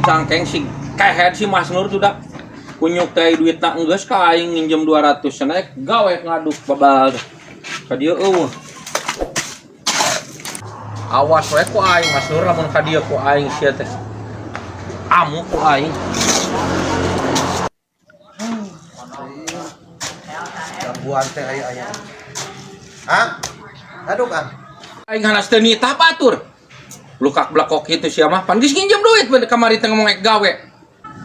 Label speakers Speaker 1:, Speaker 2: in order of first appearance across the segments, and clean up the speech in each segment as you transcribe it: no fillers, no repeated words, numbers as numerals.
Speaker 1: cangkeng si kehead si Mas Nur sudah kunyuk teh duit nak enggeus ka aing nginjem 200 naik gawe ngaduk babal ka dieu eueuh. Awas we ku aing Mas Nur lamun ka dieu ku aing sia teh. Amu ku aing.
Speaker 2: Gangguan teh aya. Hah? Aduh, Kang.
Speaker 1: Aing hanas teu nitah batur. Lukak blakok itu sia mah pan geus nginjem duit kamari teh ngomong gawe.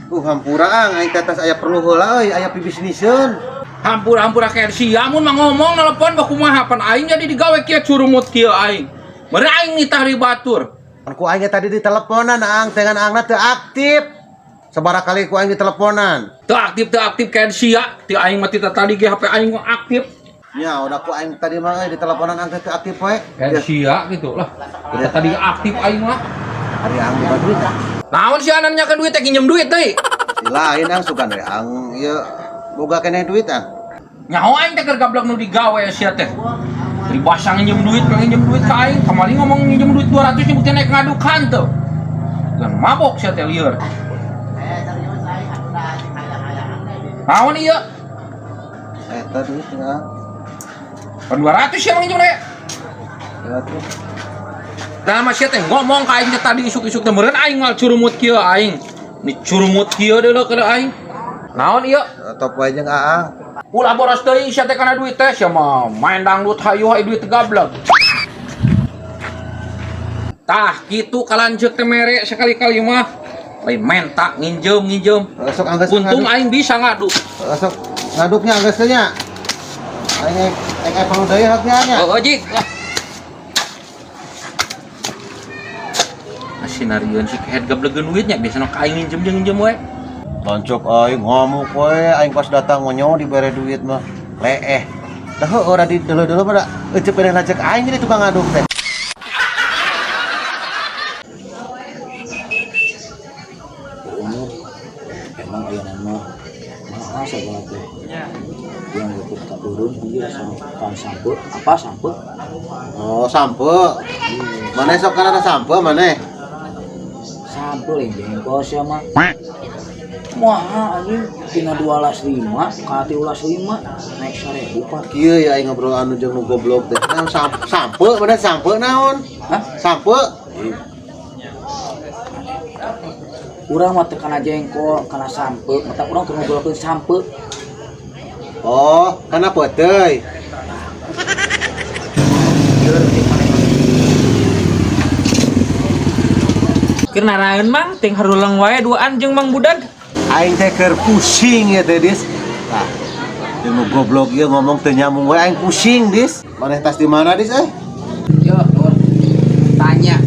Speaker 2: Hampura aing tetes aya perlu heula euy, aya pibisniseun.
Speaker 1: Hampura kayak sia mun mah ngomong nelpon baku kumaha pan aing jadi digawe kieu curumut kieu aing. Mere aing nitah di batur.
Speaker 2: Pan ku aing tadi diteleponan ang dengan angna teu aktif. Sabaraha kali ku aing diteleponan.
Speaker 1: Teu aktif kayak sia, ti aing mah tadi ge HP aing mah aktif.
Speaker 2: Ya, udah ku aing tadi mah diteleponan ang teu aktif we.
Speaker 1: Kayak sia gitu lah. Kita tadi aktif aing mah.
Speaker 2: Ari ang boga duit.
Speaker 1: Naon si anan nyakeun duit teh nginjem duit teh.
Speaker 2: Lain ang sugan we ang ieu boga keneh duit ang.
Speaker 1: Nyaho aing teh keur gablok nu digawe sia teh. Dibasa nginjem duit ka aing. Kamari ngomong nginjem duit 200 nyebutkeun naik ngadukan teu. Dan mabok sia teh lieur. Naon ieu?
Speaker 2: Tadi ya.
Speaker 1: Pan 200 sia nginjem teh.
Speaker 2: Ya tuh.
Speaker 1: Dah masih teh ngomong ka aing tadi isuk-isuk teh meureun aing mal curumut kieu aing. Ni curumut kieu deuleu kada aing. Naon ieu?
Speaker 2: Top wae jeung Aang.
Speaker 1: Ulah boros deui sia teh kana duit teh sia mah main dangdut hayu hayu duit gablek. Tah kitu kalanceuk teh mere sekali-kali mah. Lain menta nginjem.
Speaker 2: Sok anggeus.
Speaker 1: Untung aing bisa ngadu.
Speaker 2: Sok ngaduknya anggeus teh nya. Aing perlu deui haknya nya.
Speaker 1: Oh jik. Sinarion si kehead gablegeun duitnya biasana ka aing nginjem we.
Speaker 2: Lancok aing ngamuk we, aing pas datang ngonyo dibere duit mah leeh. Tah ora di deuleu-deuleu pada euceup peneh lacek aing jadi tukang ngaduk teh.
Speaker 3: Emang aya nama mahal segala teh. Yang ikut tak turun dia kan sampe apa sampe?
Speaker 2: Oh, sampe. Maneh sok kana sampe maneh.
Speaker 3: Sampe jengkol sia mah. Mahal anjing tina 12.5 ka 13.5 naik 1.000 Pak.
Speaker 2: Kieu ya aing ngobrol anu jeung nu goblok teh. Naon sampe maneh sampe naon?
Speaker 3: Hah?
Speaker 2: Sampe.
Speaker 3: Urang mah teu kana jengkol, kana sampe, mata urang teu ngobrolkeun sampe.
Speaker 2: Oh, kana peuteuy.
Speaker 4: Keur naraeun Mang, ting harulang wae duaan jeung Mang Budag.
Speaker 2: Aing teh keur pusing ya teh Dis. Tah, jeung nu goblok ieu ngomong teu nyambung wae aing pusing Dis. Maneh tas di mana Dis
Speaker 3: Yo, Nur. Tanya.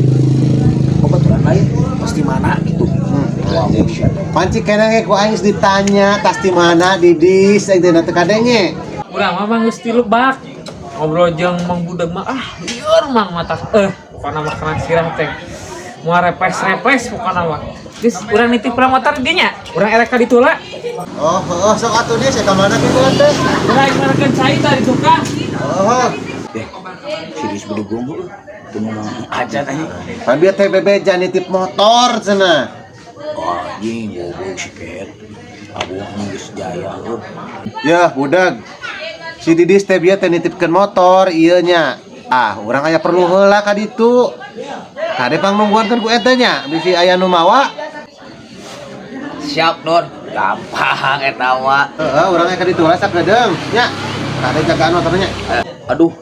Speaker 3: Kebetulan lain pasti mana gitu.
Speaker 2: Panci keneh ku aing ditanya tas di mana di Dis aing teh teu kadenge.
Speaker 4: Urang mah Mang geus ti lebak. Ngobrol jeung Mang Budag mah lieur Mang mata. Pokona mah kana sirah teh. Moal repes pokona mah. Geus urang nitip urang motor di dinya. Urang erek ka ditu lah.
Speaker 2: Oh, sok atuh Dis ka mana kitu teh?
Speaker 4: Urang ngarekeun cai tadi tukang.
Speaker 2: Oh.
Speaker 3: Serius bedugong heuh. Teu ngomong aja tadi.
Speaker 2: Pan bieu teh bebeja nitip motor cenah.
Speaker 3: Oh, anjing goblok si Ket. Abu geus jaya heuh.
Speaker 2: Ya, budak. Si Didis teh bieu teh nitipkeun motor ieu nya. Urang aya perlu heula ka ditu. Kade pangnungguankeun ku eta nya, bisi aya nu mawa.
Speaker 3: Siap, Nur. Gampang eta mah.
Speaker 2: Heeh, urang aya ka ditu lah sakedeung nya. Kade jagaan motornya.
Speaker 3: Aduh.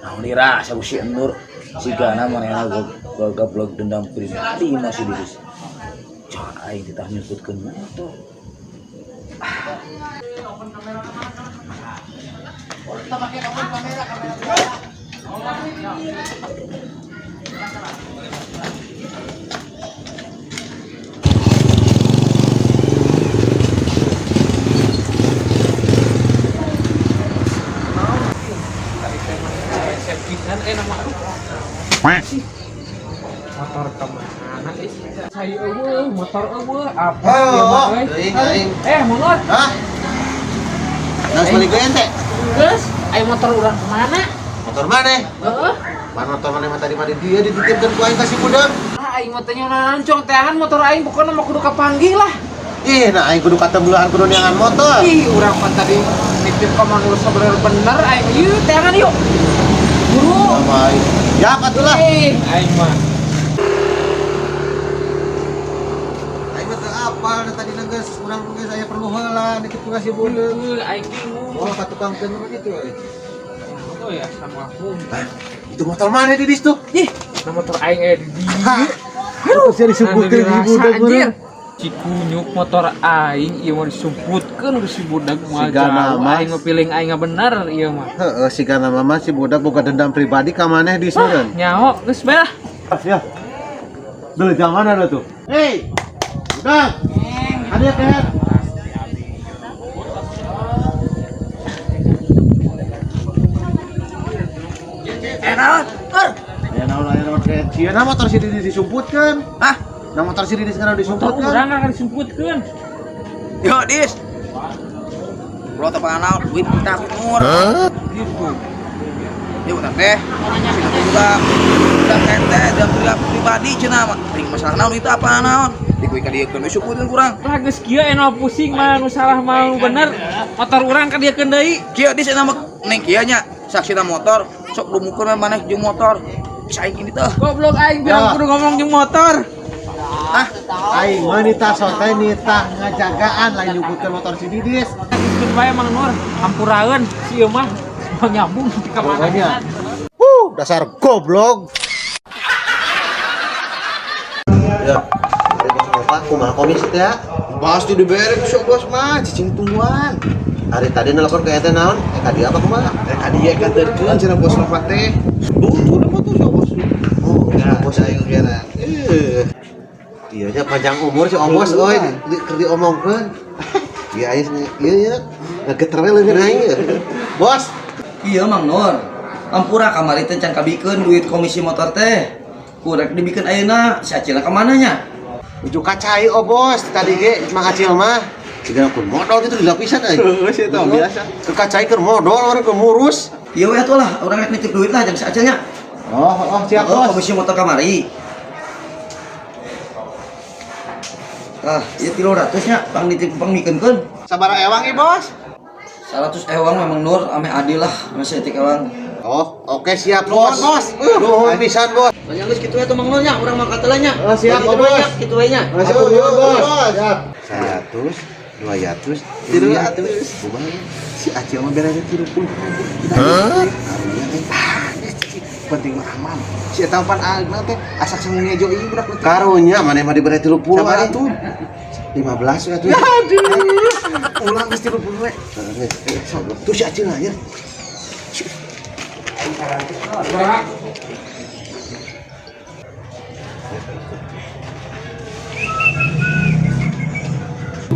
Speaker 3: Naon ieu rasa si Nur. Sigana manehna goblok dendam pribadi masih Didis. Jangan aing ditah nyebutkeun motor.
Speaker 4: Motor kemana saya motor apa Mungut
Speaker 2: Hah? Nang balik ge ente?
Speaker 4: geus aya motor urang kemana
Speaker 2: Motor maneh?
Speaker 4: heeh
Speaker 2: Pan motor maneh mah tadi mah di dieu dititipkeun ku aing ka si budak.
Speaker 4: aing mah teh nyorancong teangan motor aing pokona mah kudu kapanggih lah.
Speaker 2: Nah aing kudu katembeulahan kudu neangan motor.
Speaker 4: Ih, urang kan tadi nitip ka manur bener aing yuk teangan yuk. Buru.
Speaker 2: Sama aing. Ya katulah.
Speaker 4: Aing mah.
Speaker 2: Aing mah teu apal tadi geus urang geus aya perlu heula nitip ka si budeung.
Speaker 4: Aing bingung.
Speaker 2: Oh ka tukang teu gitu.
Speaker 4: Oh ya sama aku.
Speaker 2: Itu motor mana di dis tuh?
Speaker 4: Ih, motor aing di dieu.
Speaker 2: Aduh, saya disebutkeun di budeung
Speaker 4: anjir. Cikunyuk motor aing ieu mah disumputkeun ke si budak mah.
Speaker 2: Sigana mah.
Speaker 4: Aing mah piling aing bener ieu mah.
Speaker 2: Heeh, sigana mama si budak boga dendam pribadi ka maneh di seureun.
Speaker 4: Nyaho geus bae lah.
Speaker 2: Ya. Dulu jangan ada tuh. Hei. Budak. Ada kan? Ya naon kayak cieuna motor si Didi disumputkeun.
Speaker 3: Hah?
Speaker 2: Nah motor si Didi sekarang
Speaker 4: Motor
Speaker 2: disumputkeun.
Speaker 4: urang akan disumputkeun.
Speaker 3: Yo, Dis. Bro teh panau duit kita umur.
Speaker 4: Gitu.
Speaker 3: Yuk udah teh. Kita juga udah teh dan pribadi cenah mah. Ring masalah naon itu apa naon? Dikuy ka dieu keun syukurin kurang.
Speaker 4: Lah geus kieu eno pusing mah nu salah mah nu bener. Motor urang ka dieu keun deui.
Speaker 3: Kieu Dis cenah mah neng kieu nya saksina motor sok lumukeun maneh jeung motor. Bisa aing kitu teh.
Speaker 4: Goblok aing bilang kudu ngomong jeung motor.
Speaker 3: Hah?
Speaker 2: Aing mah nita sote nita ngajagaan lain nyumputkeun motor si Didis.
Speaker 4: Geus bae Mang Nur, hampuraeun si ieu mah mau nyambung ka mana.
Speaker 2: Pokoknya. Dasar goblok. Ya. Bapak kumaha komisi teh ya?
Speaker 3: Pasti diberek sok bos mah cicing tungguan.
Speaker 2: Hari tadi nelpon ke eta naon? Ka dia apa kumaha?
Speaker 3: Ka dieu kanterkeun cenah bos mah teh. Tuh sok bos.
Speaker 2: Oh,
Speaker 3: Ya,
Speaker 2: bos
Speaker 3: aing geuna.
Speaker 2: Iya nya panjang umur si Om Bos euy keur diomongkeun. Iya ieu ngageter we leungeun aing. Bos,
Speaker 5: Iya Mang Nur, ampura kamari teh can kabikeun duit komisi motor teh. Kurek dibikeun ayeuna, si Acilna ka mana nya?
Speaker 2: ujuk kacai oh bos, tadi ge Mang Acil mah. Tiga kun modal gitu dilapisan euy.
Speaker 3: Heeh, sih tah biasa.
Speaker 2: Ke kacai keur modal orang keur murus.
Speaker 5: Iya we atuh lah, urang rek nitip duit lah jeung si Acilnya.
Speaker 2: Oh, siap
Speaker 5: Oh,
Speaker 2: bos.
Speaker 5: komisi motor kamari. Ieu 300 nya, pang nitip pang mikeunkeun.
Speaker 3: Sabaraha ewang ieu bos?
Speaker 5: 100 ewang Mang Nur, ame adil lah, ame setik ewang.
Speaker 2: Oh, oke siap bos. Nuhun pisan bos.
Speaker 5: Banyak geus kitu atuh Mang Nur nya, urang mah katelanya.
Speaker 2: Oh, siap,
Speaker 5: Kitu
Speaker 2: Bos.
Speaker 5: we nya, kitu we nya.
Speaker 2: Atur nuhun bos. Siap. 100, 200, 300. Kumaha si Acil mah beres 30. Hah?
Speaker 3: Penting mah aman. Si eta pan agna teh asak sangunya jo ieu budak teh.
Speaker 2: Karunya mana mah dibere 30
Speaker 3: Sabaraha
Speaker 2: atuh.
Speaker 3: tuh?
Speaker 2: 15 atuh.
Speaker 3: Aduh. Ulang geus 30 we.
Speaker 2: Tuh si Acil aja.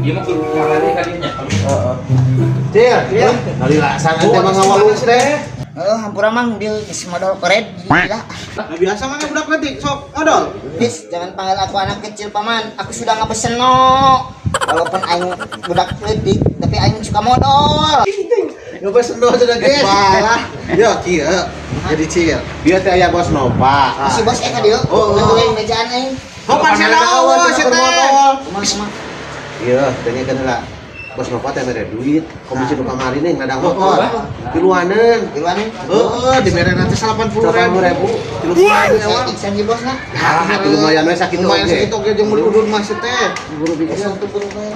Speaker 1: Ieu mah kudu marane ka dinya.
Speaker 2: Cil, kali laksana teh mah ngawalus teh.
Speaker 6: Hampura mang dia isi modal kored gila.
Speaker 3: Nah, biasa mah budak letik sok odol.
Speaker 6: Bis, jangan panggil aku anak kecil paman. Aku sudah ngepesen no. Walaupun aing budak letik, tapi aing suka modal.
Speaker 2: Ngepesen doang sudah guys.
Speaker 3: Balah. Yo kieu. Jadi cil.
Speaker 2: Dia teh aya bos Nova.
Speaker 6: Si bos eka dia, nentuin mejaan aing.
Speaker 3: Hopan selawas si teh.
Speaker 6: Kumaha
Speaker 2: Iya, tanya kan lah. Bos Nova teh mere duit, komisi nu kamari nih ngadang motor. Kiluaneun.
Speaker 6: Gimana?
Speaker 3: Heeh, di mere nanti 80.000.
Speaker 2: 80.000.
Speaker 6: Saya iksan di bosna.
Speaker 2: Ah, lumayan we sakitu
Speaker 3: Lumayan
Speaker 2: oge.
Speaker 3: sakitu oge jeung meuli udun mah si teh.
Speaker 2: Buru bikin.
Speaker 6: Satu berubah.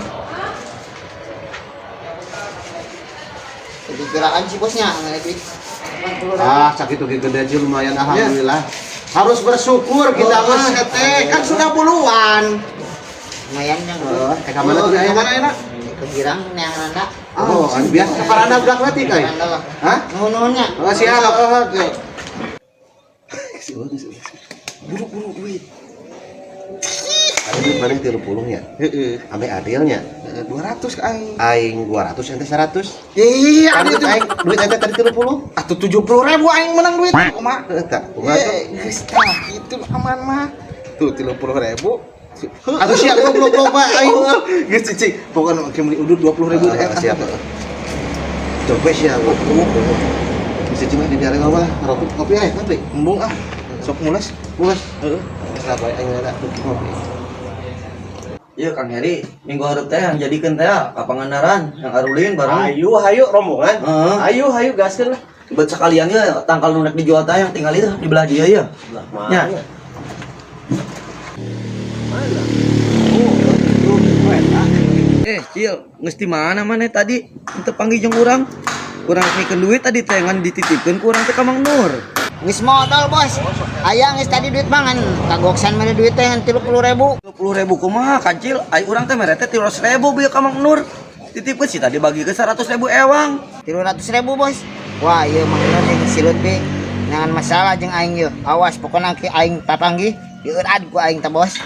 Speaker 6: Jadi kirakan si bosnya nggak duit. 80.000.
Speaker 2: Ah, sakitu ge gede aja lumayan alhamdulillah. Harus bersyukur kita mah
Speaker 3: Si teh kan sudah puluhan.
Speaker 6: Lumayan yang
Speaker 2: Teh ka mana tuh aya
Speaker 3: Mana enak?
Speaker 6: kegirang yang nanda.
Speaker 2: Oh, anu biasa paranda budak letik ai.
Speaker 6: Nanda lah.
Speaker 2: Hah?
Speaker 6: Nuhunnya.
Speaker 2: Oh, siap.
Speaker 3: Buru-buru duit.
Speaker 2: Ada duit mana 30 ya?
Speaker 3: Heeh.
Speaker 2: Ame adilnya.
Speaker 3: 200 ka aing.
Speaker 2: Aing 200 ente 100.
Speaker 3: Iya,
Speaker 2: Tadi
Speaker 3: ada
Speaker 2: aing duit ente tadi 30.
Speaker 3: Atuh 70.000 aing menang duit. Kumaha?
Speaker 2: Eta, kumaha tuh?
Speaker 3: Geus tah itu aman mah. Tuh 30.000.
Speaker 2: Atuh siap goblok mah aing.
Speaker 3: Geus cicing. Pokoknya make beli udut 20.000 teh.
Speaker 2: Siap. Coba sih aku. Bisa cuma di daerah awal lah. Ngerokok kopi aja tapi.
Speaker 3: Embung ah. Sok mules.
Speaker 2: Mulas.
Speaker 3: Heeh.
Speaker 2: bae aing ada beuki ngopi.
Speaker 5: Iya Kang Heri, minggu hareup teh yang jadikeun teh ka Pangandaran, yang arulin bareng.
Speaker 2: Hayu rombongan.
Speaker 5: Heeh.
Speaker 2: Hayu gaskeun lah.
Speaker 5: Bet sekalian ya tangkal nu rek dijual teh yang tinggal itu di belah dia ya. Nya. Cil, geus di mana maneh tadi? Teu panggil jeung urang. Urang mikeun duit tadi teh ngan dititipkeun ku urang teh ka Mang Nur.
Speaker 6: Geus modal bos. Aya geus tadi duit mangan. Kagoksan mana duit teh 30.000.
Speaker 5: 20.000 kumaha kancil? Ai urang teh mere teh 300.000 bieu ka Mang Nur. Titipkeun si tadi bagi ke 100.000 ewang.
Speaker 6: 300.000 bos. Wah, ieu Mang Nur jeung silut be. Jangan masalah jeung aing ieu. Awas pokona ki aing papanggih. Dieureud ku aing teh bos.